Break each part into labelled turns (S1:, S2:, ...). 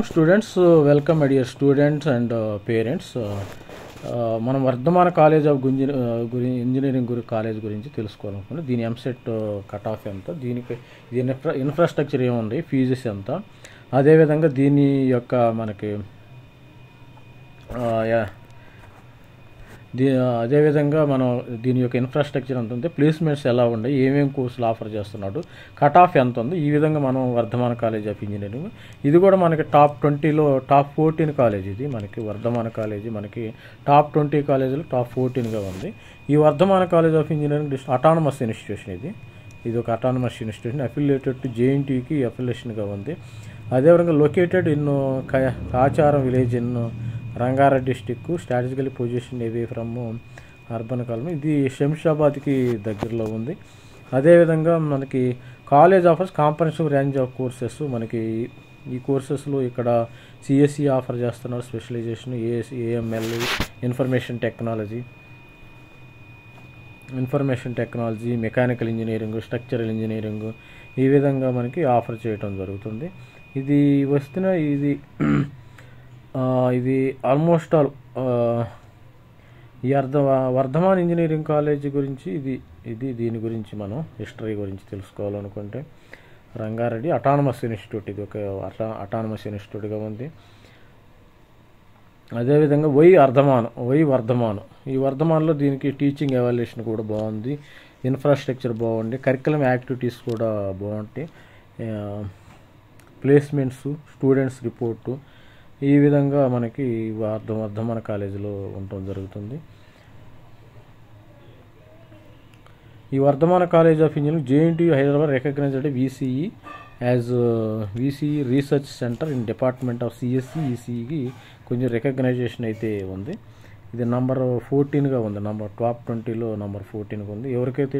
S1: Students, welcome my dear students and parents. మనం వర్ధమాన college of engineering college గురించి తెలుసుకోవాలనుకున్నాం. దీని EAMCET cut off ఎంత, దీనికి దీని ఇన్ఫ్రాస్ట్రక్చర్ ఏముంది, ఫీజెస్ ఎంత, అదేవిధంగా దీని యొక్క మనకి అదేవిధంగా మనం దీని యొక్క ఇన్ఫ్రాస్ట్రక్చర్ ఎంత ఉంది, ప్లేస్మెంట్స్ ఎలా ఉన్నాయి, ఏమేమి కోర్సులు ఆఫర్ చేస్తున్నాడు, కట్ ఆఫ్ ఎంత ఉంది, ఈ విధంగా మనం వర్ధమాన కాలేజ్ ఆఫ్ ఇంజనీరింగ్ ఇది కూడా మనకి టాప్ 20లో టాప్ 14 కాలేజ్. ఇది మనకి వర్ధమాన కాలేజీ మనకి టాప్ 20 కాలేజీలో టాప్ 14గా ఉంది. ఈ Vardhaman college of engineering autonomous institution. ఇది ఒక అటానమస్ ఇన్స్టిట్యూషన్, అఫిలియేటెడ్ టు జేఎన్టీయూకి అఫిలియేషన్గా ఉంది. అదేవిధంగా located in Kacharam village in Rangareddy district, strategical position away from urban colony. ఇది శంషాబాద్కి దగ్గరలో ఉంది. అదేవిధంగా మనకి college offers comprehensive range of courses. మనకి ఈ కోర్సెస్లో ఇక్కడ సిఎస్సి ఆఫర్ చేస్తున్నారు, specialization AML, information technology, mechanical engineering, structural engineering, ఈ విధంగా మనకి ఆఫర్ చేయడం జరుగుతుంది. ఇది ఆల్మోస్ట్ ఆల్ ఈ వర్ధమాన్ ఇంజనీరింగ్ కాలేజీ గురించి దీని గురించి మనం హిస్టరీ గురించి తెలుసుకోవాలనుకుంటే, రంగారెడ్డి అటానమస్ ఇన్స్టిట్యూట్, ఇది ఒక అటానమస్ ఇన్స్టిట్యూట్గా ఉంది. అదేవిధంగా వర్ధమాన్ ఈ వర్ధమాన్లో దీనికి టీచింగ్ ఎవాల్యుయేషన్ కూడా బాగుంది, ఇన్ఫ్రాస్ట్రక్చర్ బాగుంది, కరికులం యాక్టివిటీస్ కూడా బాగుంటాయి, ప్లేస్మెంట్స్, స్టూడెంట్స్ రిపోర్టు, ఈ విధంగా మనకి వర్ధమాన కాలేజీలో ఉండటం జరుగుతుంది. ఈ Vardhaman college of engineering JNTU Hyderabad recognised VCE research centre in department of CSC ఈసీఈకి కొంచెం రికగ్నైజేషన్ అయితే ఉంది. ఇది నంబర్ 14గా ఉంది, టాప్ 20లో నంబర్ 14గా ఉంది. ఎవరికైతే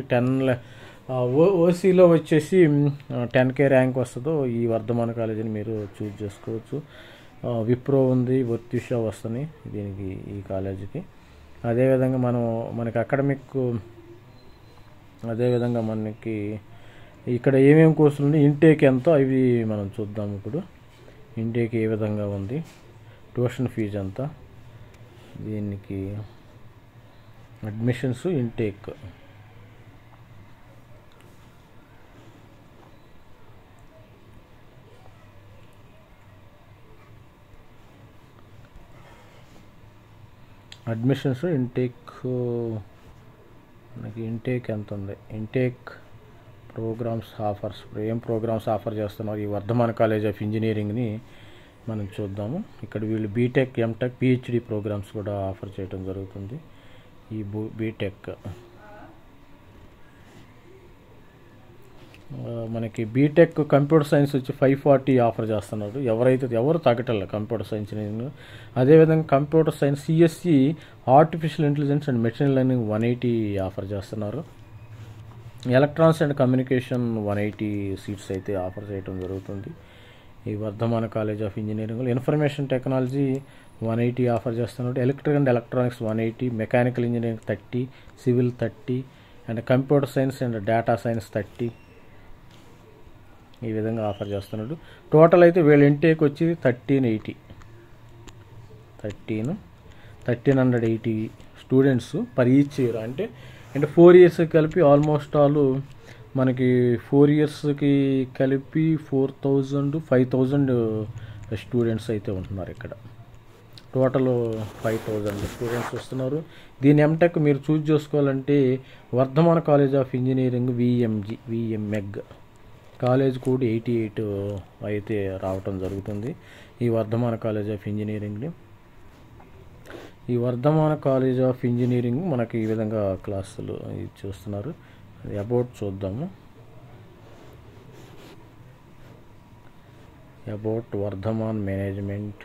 S1: ఓసీలో వచ్చేసి 10K ర్యాంక్ వస్తుందో ఈ వర్ధమాన కాలేజీని మీరు చూజ్ చేసుకోవచ్చు. విప్రో ఉంది, వర్తిషా వస్తున్నాయి దీనికి, ఈ కాలేజీకి. అదేవిధంగా మనకి అకాడమిక్, అదేవిధంగా మనకి ఇక్కడ ఏమేమి కోర్సులు ఉన్నాయి, ఇంటేక్ ఎంతో అవి మనం చూద్దాం. ఇప్పుడు ఇంటేక్ ఏ విధంగా ఉంది, ట్యూషన్ ఫీజు ఎంత, దీనికి అడ్మిషన్స్, ఇంటేక్. అడ్మిషన్స్, మనకి ఇంటేక్ ఎంత ఉంది, ఇంటేక్ ప్రోగ్రామ్స్ ఆఫర్స్, ఏం ప్రోగ్రామ్స్ ఆఫర్ చేస్తున్నారు ఈ వర్ధమాన కాలేజ్ ఆఫ్ ఇంజనీరింగ్ని మనం చూద్దాము. ఇక్కడ వీళ్ళు బీటెక్, ఎంటెక్, పిహెచ్డి ప్రోగ్రామ్స్ కూడా ఆఫర్ చేయడం జరుగుతుంది. ఈ బీటెక్ మనకి బీటెక్ కంప్యూటర్ సైన్స్ వచ్చి 540 ఆఫర్ చేస్తున్నారు. ఎవరు తగ్గటల్లా కంప్యూటర్ సైన్స్ ఇంజనీరింగ్. అదేవిధంగా computer science CSC artificial intelligence and machine learning 180 offer చేస్తున్నారు. ఎలక్ట్రానిక్స్ అండ్ కమ్యూనికేషన్ 180 సీట్స్ అయితే ఆఫర్ చేయడం జరుగుతుంది ఈ వర్ధమాన కాలేజ్ ఆఫ్ ఇంజనీరింగ్లో. ఇన్ఫర్మేషన్ టెక్నాలజీ 180 ఆఫర్ చేస్తున్నారు. Electrical and electronics 180, mechanical engineering 30, civil 30, and computer science and data science 30, ఈ విధంగా offer చేస్తున్నాడు. టోటల్ అయితే వీళ్ళ ఇంటేక్ వచ్చి 1380 స్టూడెంట్స్ పర్ ఈచ్ ఇయర్. అంటే 4 ఇయర్స్కి కలిపి ఆల్మోస్ట్ ఆల్ మనకి 4 ఇయర్స్కి కలిపి 5,000 స్టూడెంట్స్ అయితే ఉంటున్నారు ఇక్కడ. టోటల్ 5,000 స్టూడెంట్స్ వస్తున్నారు. దీని ఎంటెక్ మీరు చూజ్ చేసుకోవాలంటే వర్ధమాన కాలేజ్ ఆఫ్ ఇంజనీరింగ్ విఎంఎగ్ కాలేజ్ కోడ్ 88 అయితే రావటం జరుగుతుంది ఈ వర్ధమాన కాలేజ్ ఆఫ్ ఇంజనీరింగ్ని. ఈ వర్ధమాన కాలేజ్ ఆఫ్ ఇంజనీరింగ్ మనకి ఈ విధంగా క్లాసులు చూస్తున్నారు. అది అబౌట్ చూద్దాము. అబౌట్ వర్ధమాన్ మేనేజ్మెంట్,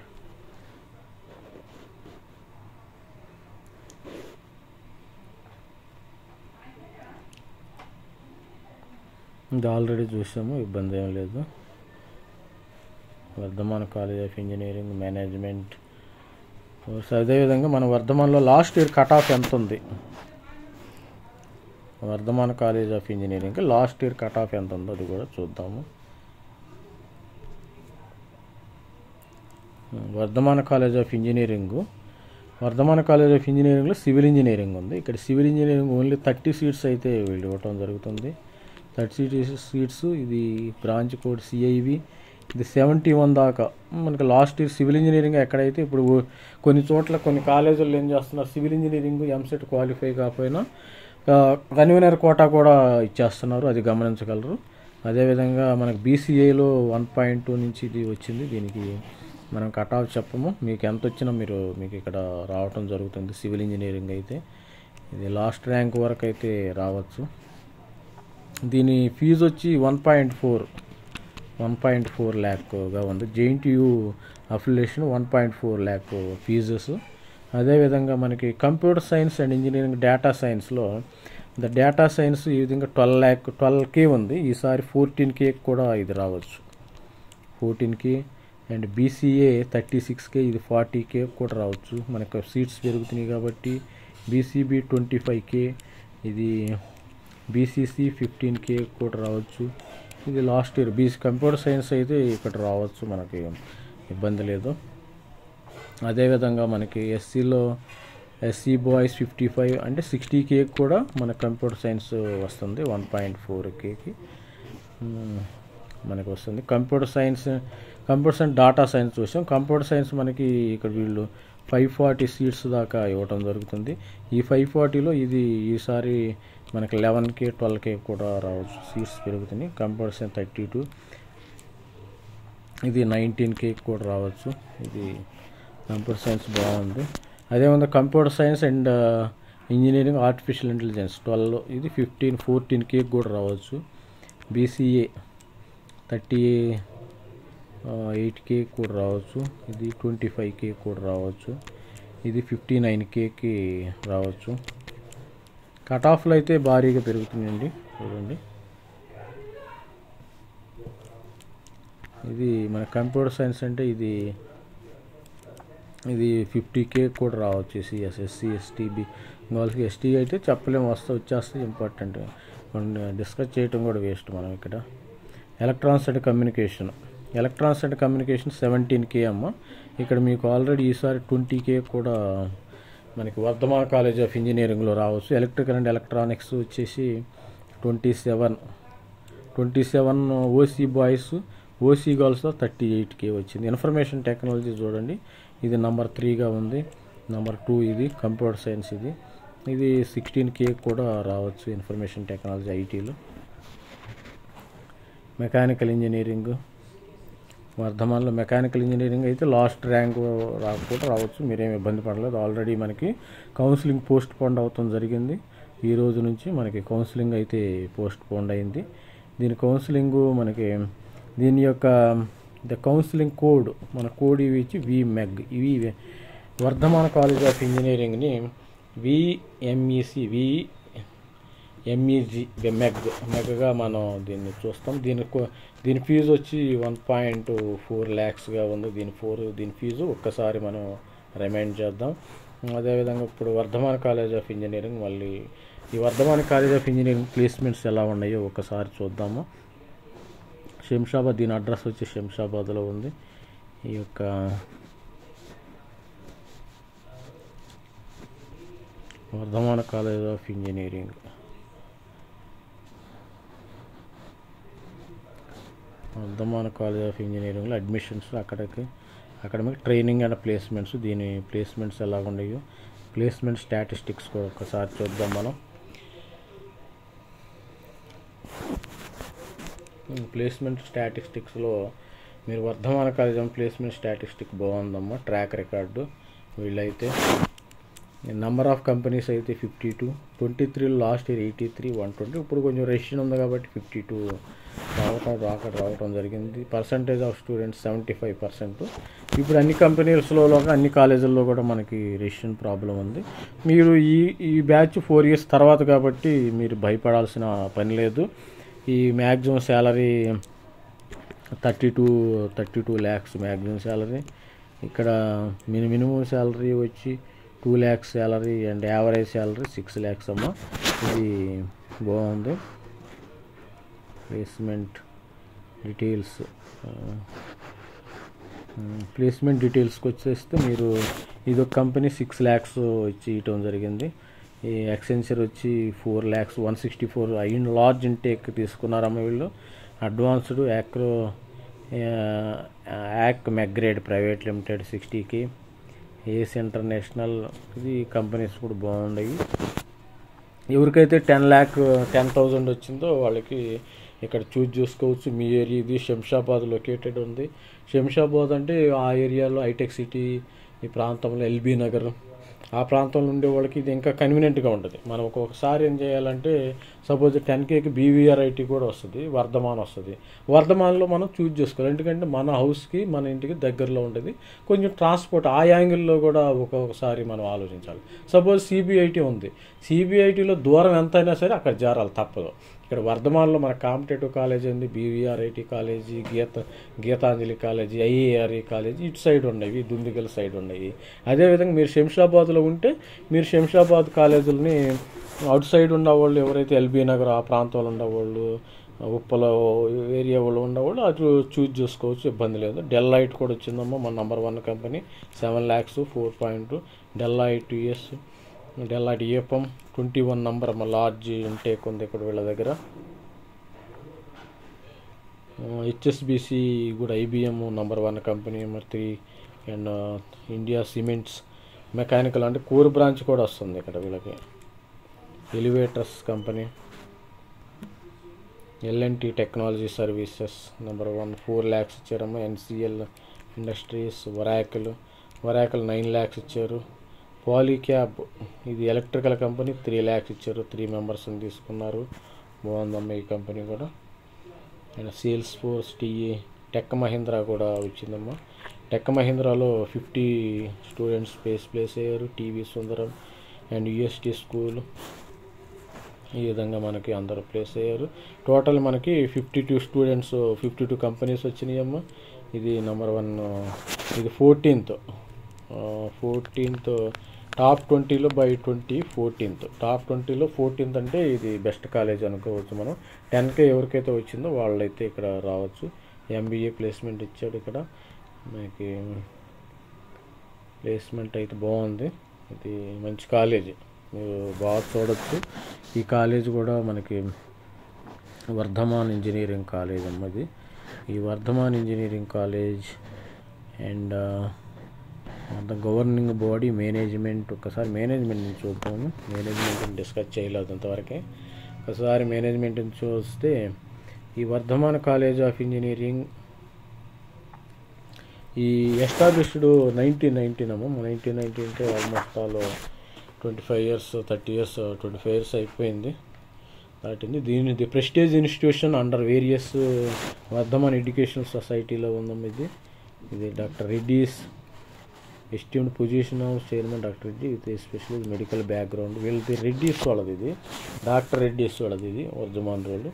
S1: ఇది ఆల్రెడీ చూసాము, ఇబ్బంది ఏం లేదు. వర్ధమాన కాలేజ్ ఆఫ్ ఇంజనీరింగ్ మేనేజ్మెంట్. అదేవిధంగా మన వర్ధమాన్లో లాస్ట్ ఇయర్ కట్ ఆఫ్ ఎంత ఉంది, వర్ధమాన కాలేజ్ ఆఫ్ ఇంజనీరింగ్కి లాస్ట్ ఇయర్ కట్ ఆఫ్ ఎంత ఉందో అది కూడా చూద్దాము. Vardhaman college of engineering. Vardhaman college of ఇంజనీరింగ్లో సివిల్ ఇంజనీరింగ్ ఉంది. ఇక్కడ సివిల్ ఇంజనీరింగ్ ఓన్లీ 30 సీట్స్ అయితే వీళ్ళు ఇవ్వటం జరుగుతుంది. 30 సీట్స్. ఇది బ్రాంచ్ కోడ్ CIV. ఇది 71 దాకా మనకి లాస్ట్ ఇయర్ సివిల్ ఇంజనీరింగ్. ఎక్కడైతే ఇప్పుడు కొన్ని చోట్ల కొన్ని కాలేజీల్లో ఏం చేస్తున్నారు, సివిల్ ఇంజనీరింగ్ ఎంసెట్ క్వాలిఫై కాకపోయినా కన్వీనర్ కోటా కూడా ఇచ్చేస్తున్నారు, అది గమనించగలరు. అదేవిధంగా మనకి BCAలో 1.2 నుంచి ఇది వచ్చింది. దీనికి మనం కట్ ఆఫ్ చెప్పము, మీకు ఎంత వచ్చినా మీకు ఇక్కడ రావటం జరుగుతుంది. సివిల్ ఇంజనీరింగ్ అయితే ఇది లాస్ట్ ర్యాంక్ వరకు అయితే రావచ్చు. దీని ఫీజు వచ్చి 1.4 ల్యాక్గా ఉంది. JNTU affiliation 1.4 lakh fees. అదేవిధంగా మనకి computer science and engineering data సైన్స్లో డేటా సైన్స్ ఈ విధంగా 12K ఉంది. ఈసారి 14K కూడా ఇది రావచ్చు, 14K. అండ్ BCA 36K, ఇది 40K కూడా రావచ్చు. మనకు సీట్స్ పెరుగుతున్నాయి కాబట్టి. BCB 25K, ఇది BCC 15K కూడా రావచ్చు. ఇది లాస్ట్ ఇయర్ కంప్యూటర్ సైన్స్ అయితే ఇక్కడ రావచ్చు, మనకి ఇబ్బంది లేదు. అదేవిధంగా మనకి SCలో SC బాయ్స్ 55 అంటే 60K కూడా మన కంప్యూటర్ సైన్స్ వస్తుంది. 1.4Kకి మనకు వస్తుంది. కంప్యూటర్ సైన్స్ డేటా సైన్స్ చూసాం. కంప్యూటర్ సైన్స్ మనకి ఇక్కడ వీళ్ళు 540 సీట్స్ దాకా ఇవ్వటం జరుగుతుంది. ఈ 540లో ఇది ఈసారి మనకి 11K 12K కూడా రావచ్చు, సీట్స్ పెరుగుతున్నాయి. కంప్యూటర్ సైన్స్ 32, ఇది 19K కూడా రావచ్చు. ఇది కంప్యూటర్ సైన్స్ బాగుంది. అదేవిధంగా computer science and engineering artificial intelligence 12, ఇది 14K కూడా రావచ్చు. BCA 38K కూడా రావచ్చు. ఇది 25K కూడా రావచ్చు. ఇది 59Kకి రావచ్చు. కట్ ఆఫ్లు అయితే భారీగా పెరుగుతున్నాయండి, చూడండి. ఇది మన కంప్యూటర్ సైన్స్ అంటే ఇది 50K కూడా రావచ్చు. SC ST వాళ్ళకి ST అయితే చెప్పలేము, వచ్చేస్తే ఇంపార్టెంట్ డిస్కస్ చేయటం కూడా వేస్ట్ మనం ఇక్కడ. ఎలక్ట్రానిక్స్ అండ్ కమ్యూనికేషన్ 17K అమ్మ. ఇక్కడ మీకు ఆల్రెడీ ఈసారి 20K కూడా మనకి వర్ధమాన కాలేజ్ ఆఫ్ ఇంజనీరింగ్లో రావచ్చు. ఎలక్ట్రికల్ అండ్ ఎలక్ట్రానిక్స్ వచ్చేసి 27 OC బాయ్స్, OC గర్ల్స్లో 38K వచ్చింది. ఇన్ఫర్మేషన్ టెక్నాలజీ చూడండి, ఇది నెంబర్ 3గా ఉంది. నెంబర్ 2 ఇది కంప్యూటర్ సైన్స్, ఇది 16K కూడా రావచ్చు. ఇన్ఫర్మేషన్ టెక్నాలజీ ITలో. మెకానికల్ ఇంజనీరింగ్ వర్ధమాన్లో మెకానికల్ ఇంజనీరింగ్ అయితే లాస్ట్ ర్యాంక్ కూడా రావచ్చు, మీరేమి ఇబ్బంది పడలేదు. ఆల్రెడీ మనకి కౌన్సిలింగ్ పోస్ట్ పోన్ అవటం జరిగింది. ఈ రోజు నుంచి మనకి కౌన్సిలింగ్ అయితే పోస్ట్ పోన్ అయింది. దీని కౌన్సిలింగ్ మనకి దీని యొక్క కౌన్సిలింగ్ కోడ్ మన కోడ్ ఇవి ఇచ్చి VMEG. ఇవి వర్ధమాన కాలేజ్ ఆఫ్ ఇంజనీరింగ్ని MEGగా మనం దీన్ని చూస్తాం. దీని ఫీజు వచ్చి 1.4 ల్యాక్స్గా ఉంది. దీని ఫీజు ఒక్కసారి మనం రిమైండ్ చేద్దాం. అదేవిధంగా ఇప్పుడు వర్ధమాన కాలేజ్ ఆఫ్ ఇంజనీరింగ్, మళ్ళీ ఈ Vardhaman college of engineering placements ఎలా ఉన్నాయో ఒకసారి చూద్దాము. శంషాబాద్, దీని అడ్రస్ వచ్చి శంషాబాద్లో ఉంది. ఈ యొక్క వర్ధమాన కాలేజ్ ఆఫ్ ఇంజనీరింగ్ ఇంజనీరింగ్లో admissions, academic training and placements, దీని ప్లేస్మెంట్స్ ఎలా ఉన్నాయో ప్లేస్మెంట్ స్టాటిస్టిక్స్ కూడా ఒకసారి చూద్దాం మనం. ప్లేస్మెంట్ స్టాటిస్టిక్స్లో మీరు వర్ధమాన కాలేజ్ ప్లేస్మెంట్ స్టాటిస్టిక్ బాగుందమ్మా, ట్రాక్ రికార్డు. వీళ్ళైతే నెంబర్ ఆఫ్ కంపెనీస్ అయితే 52, 23 లాస్ట్ ఇయర్ 83, 120. ఇప్పుడు కొంచెం రెషన్ ఉంది కాబట్టి 52 రావటం జరిగింది. Percentage of students 75%. ఇప్పుడు అన్ని కంపెనీస్లో అన్ని కాలేజీల్లో కూడా మనకి రెషన్ ప్రాబ్లం ఉంది. మీరు ఈ బ్యాచ్ 4 years తర్వాత కాబట్టి మీరు భయపడాల్సిన పని లేదు. ఈ maximum salary 32 lakhs maximum salary. ఇక్కడ మినిమం శాలరీ వచ్చి 2 lakhs salary and average salary 6 lakhs అమ్మ. ఇది బాగుంది. ప్లేస్మెంట్ డీటెయిల్స్ ప్లేస్మెంట్ డీటెయిల్స్కి వచ్చేస్తే మీరు ఇదొక కంపెనీ 6 lakhs ఇచ్చి ఇవ్వటం జరిగింది. ఈ ఎక్సెంచర్ వచ్చి 4 lakhs 164 లార్జ్ ఇంటేక్ తీసుకున్నారమ్మ వీళ్ళు. అడ్వాన్స్డ్ యాక్ మెగ్రేడ్ ప్రైవేట్ లిమిటెడ్ 60K, ఏస్ ఇంటర్నేషనల్, ఇది కంపెనీస్ కూడా బాగున్నాయి. ఎవరికైతే 10,000 వచ్చిందో వాళ్ళకి ఇక్కడ చూజ్ చేసుకోవచ్చు. మీ ఏరియా ఇది శంషాబాద్ లొకేటెడ్ ఉంది. శంషాబాద్ అంటే ఆ ఏరియాలో హైటెక్ సిటీ, ఈ ప్రాంతంలో ఎల్బీ నగర్, ఆ ప్రాంతంలో ఉండే వాళ్ళకి ఇది ఇంకా కన్వీనియంట్గా ఉంటుంది. మనం ఒక్కొక్కసారి ఏం చేయాలంటే సపోజ్ 10Kకి BVRIT కూడా వస్తుంది, వర్ధమాన్ వస్తుంది. వర్ధమాన్లో మనం చూజ్ చేసుకోవాలి, ఎందుకంటే మన హౌస్కి మన ఇంటికి దగ్గరలో ఉంటుంది. కొంచెం ట్రాన్స్పోర్ట్ ఆ యాంగిల్లో కూడా ఒక్కొక్కసారి మనం ఆలోచించాలి. సపోజ్ CBIT ఉంది, CBITలో దూరం ఎంతైనా సరే అక్కడ చేరాలి, తప్పదు. ఇక్కడ వర్ధమాన్లో మన కాంపిటేటివ్ కాలేజీ ఉంది, BVRIT college, Gitanjali college, IARE college ఇటు సైడ్ ఉన్నాయి, దుందిగల్ సైడ్ ఉన్నాయి. అదేవిధంగా మీరు శంషాబాద్లో ఉంటే మీరు శంషాబాద్ కాలేజీలని అవుట్ సైడ్ ఉన్నవాళ్ళు, ఎవరైతే ఎల్బీ నగర్ ఆ ప్రాంతంలో ఉన్నవాళ్ళు, ఉప్పల ఏరియా వాళ్ళు ఉన్నవాళ్ళు అటు చూజ్ చేసుకోవచ్చు, ఇబ్బంది లేదు. డెల్లాయిట్ కూడా వచ్చిందమ్మా, మన number 1 company 7 lakhs 4.2. డెల్లాయిట్ US, డెల్లాయిట్ ఏపం 21 number అమ్మ, లార్జ్ ఇంటేక్ ఉంది ఇక్కడ వీళ్ళ దగ్గర. HSBC కూడా IBM number 1 company number 3. And India cements mechanical అంటే కోర్ బ్రాంచ్ కూడా వస్తుంది ఇక్కడ వీళ్ళకి. Elevators company, L&T technology services number 1 4 lakhs ఇచ్చారమ్మా. NCL industries, వరాకల్ 9 lakhs ఇచ్చారు. పాలీక్యాబ్ ఇది ఎలక్ట్రికల్ కంపెనీ 3 lakhs ఇచ్చారు. 3 మెంబర్స్ని తీసుకున్నారు, బాగుందమ్మా ఈ కంపెనీ కూడా. And sales force, TE, tech Mahindra కూడా వచ్చిందమ్మా. టెక్ మహీంద్రాలో 50 స్టూడెంట్స్ ప్లేస్ అయ్యారు. TV Sundaram and UST school, ఈ విధంగా మనకి అందరూ ప్లేస్ అయ్యారు. టోటల్ మనకి 52 స్టూడెంట్స్, 52 కంపెనీస్ వచ్చినాయి అమ్మ. ఇది నెంబర్ 1, ఇది 14th టాప్ 20లో బై 14th. టాప్ 20లో 14th అంటే ఇది బెస్ట్ కాలేజ్ అనుకోవచ్చు మనం. 10K ఎవరికైతే వచ్చిందో వాళ్ళైతే ఇక్కడ రావచ్చు. MBA ప్లేస్మెంట్ ఇచ్చాడు ఇక్కడ మనకి. ప్లేస్మెంట్ అయితే బాగుంది, ఇది మంచి కాలేజీ, మీరు బాగా చూడొచ్చు. ఈ కాలేజ్ కూడా మనకి వర్ధమాన్ ఇంజనీరింగ్ కాలేజ్ అమ్మది. ఈ వర్ధమాన్ ఇంజనీరింగ్ కాలేజ్ అండ్ అంత గవర్నింగ్ బాడీ మేనేజ్మెంట్. ఒకసారి మేనేజ్మెంట్ని చూద్దాము. మేనేజ్మెంట్ని డిస్కస్ చేయలేదు అంతవరకే. ఒకసారి మేనేజ్మెంట్ని చూస్తే ఈ వర్ధమాన్ కాలేజ్ ఆఫ్ ఇంజనీరింగ్ ఈ ఎస్టాబ్లిష్డ్ 1919 అమ్మ. 1919 అంటే almost all 25 years 30 years 25 years అయిపోయింది, దాటింది. The prestige institution under various Vardhaman educational సొసైటీలో ఉందమ్మ ఇది doctor Reddy's esteemed position of chairman doctor Reddy with especially medical background. వీళ్ళది రెడ్డిస్ వాళ్ళది, ఇది డాక్టర్ రెడ్డిస్ వాళ్ళది, ఇది వర్ధమాన్ రోడ్.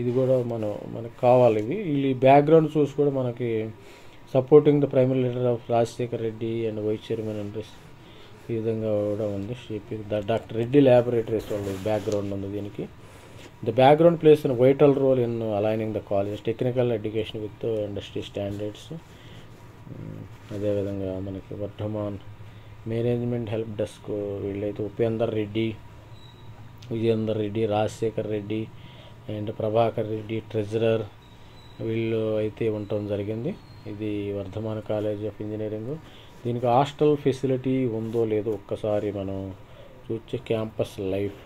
S1: ఇది కూడా మనకు కావాలి. వీళ్ళ బ్యాక్గ్రౌండ్ చూసి కూడా మనకి supporting the primary leader of Rajasekhar Reddy and vice chairman and ఈ విధంగా కూడా ఉంది. డాక్టర్ రెడ్డి ల్యాబొరేటరీస్ వాళ్ళ బ్యాక్గ్రౌండ్ ఉంది దీనికి. The background plays in vital role in aligning the college technical education with industry standards. అదేవిధంగా మనకి వర్ధమాన్ మేనేజ్మెంట్ హెల్ప్ డెస్క్ వీళ్ళైతే ఉపేందర్ రెడ్డి, విజయేందర్ రెడ్డి, రాజశేఖర్ రెడ్డి అండ్ ప్రభాకర్ రెడ్డి ట్రెజరర్, వీళ్ళు అయితే ఉండటం జరిగింది. ఇది వర్ధమాన్ కాలేజ్ ఆఫ్ ఇంజనీరింగ్. దీనికి హాస్టల్ ఫెసిలిటీ ఉందో లేదో ఒక్కసారి మనం చూసే. Campus life,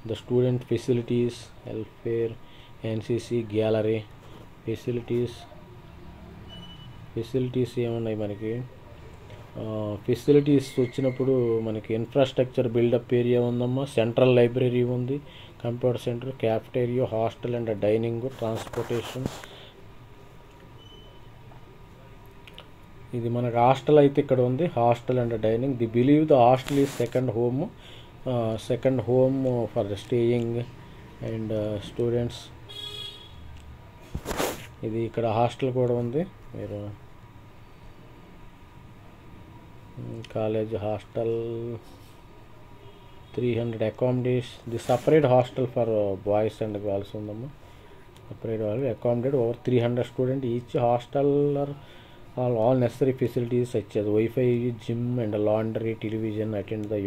S1: the student facilities, welfare, NCC gallery facilities ఏమున్నాయి మనకి. ఫెసిలిటీస్ వచ్చినప్పుడు మనకి ఇన్ఫ్రాస్ట్రక్చర్ బిల్డప్ ఏరియా ఉందమ్మా, సెంట్రల్ లైబ్రరీ ఉంది, computer centre, cafeteria, hostel and dining, transportation. ఇది మనకు హాస్టల్ అయితే ఇక్కడ ఉంది, hostel and dining. The believe the hostel is second home for staying and students. ఇది ఇక్కడ హాస్టల్ కూడా ఉంది. మీరు college hostel 300 accommodation. The separate hostel for boys and girls ఉందమ్మా. separate వాళ్ళు accommodate over 300 students each hostel or all necessary facilities such as Wi-Fi, gym and laundry, television, attend the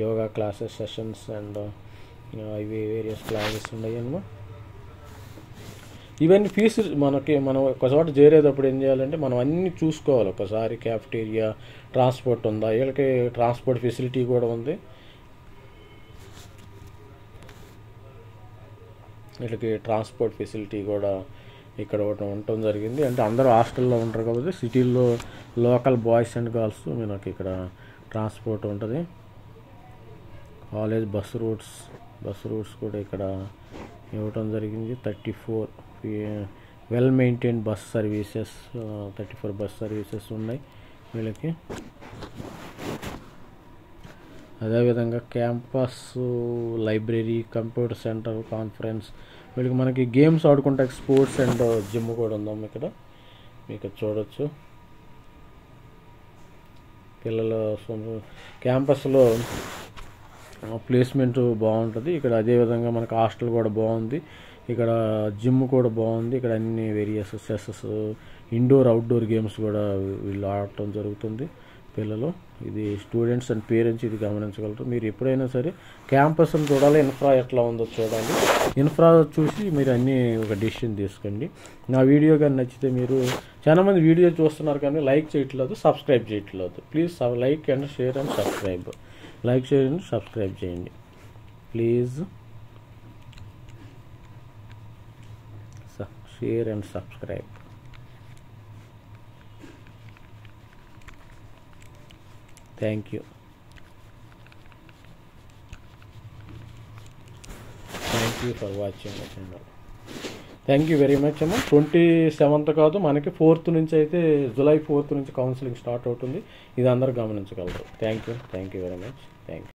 S1: yoga classes sessions and various classes ఉన్నాయన్నమాట. ఇవన్నీ fee మనం ఒక చోట చేరేటప్పుడు ఏం చేయాలంటే మనం అన్నీ చూసుకోవాలి. ఒకసారి క్యాఫ్టీరియా, ట్రాన్స్పోర్ట్ ఉందా, వీళ్ళకి ట్రాన్స్పోర్ట్ ఫెసిలిటీ కూడా ఉంది, వీళ్ళకి ట్రాన్స్పోర్ట్ ఫెసిలిటీ కూడా ఇక్కడ ఒకటి ఉండటం జరిగింది. అంటే అందరూ హాస్టల్లో ఉంటారు కాబట్టి సిటీల్లో లోకల్ బాయ్స్ అండ్ గర్ల్స్ మనకి ఇక్కడ ట్రాన్స్పోర్ట్ ఉంటుంది. కాలేజ్ బస్ రూట్స్ కూడా ఇక్కడ ఇవ్వటం జరిగింది. 34 well maintain bus services, 34 bus services ఉన్నాయి వీళ్ళకి. అదేవిధంగా campus, library, computer centre, conference, వీళ్ళకి మనకి గేమ్స్ ఆడుకుంటే స్పోర్ట్స్ అండ్ జిమ్ కూడా ఉందాం ఇక్కడ మీకు చూడొచ్చు. పిల్లల క్యాంపస్లో ప్లేస్మెంట్ బాగుంటుంది ఇక్కడ. అదేవిధంగా మనకు హాస్టల్ కూడా బాగుంది, ఇక్కడ జిమ్ కూడా బాగుంది, ఇక్కడ అన్ని various chess, indoor outdoor games కూడా వీళ్ళు ఆడటం జరుగుతుంది పిల్లలు. ఇది స్టూడెంట్స్ అండ్ పేరెంట్స్ ఇది గమనించగలరు. మీరు ఎప్పుడైనా సరే క్యాంపస్ని చూడాలి, ఇన్ఫ్రా ఎట్లా ఉందో చూడాలి. ఇన్ఫ్రా చూసి మీరు అన్నీ ఒక డెసిషన్ తీసుకోండి. నా వీడియో కానీ నచ్చితే, మీరు చాలామంది వీడియో చూస్తున్నారు కానీ లైక్ చేయట్లేదు, సబ్స్క్రైబ్ చేయట్లేదు. Please like and share and subscribe. Like చేయండి, సబ్స్క్రైబ్ చేయండి please. Share and subscribe. Thank you for watching my channel. Thank you very much అమ్మ. 27th కాదు, మనకి 4th నుంచి అయితే, జూలై 4th నుంచి కౌన్సిలింగ్ స్టార్ట్ అవుతుంది. ఇది అందరూ గమనించగలరు. Thank you very much. Thank you.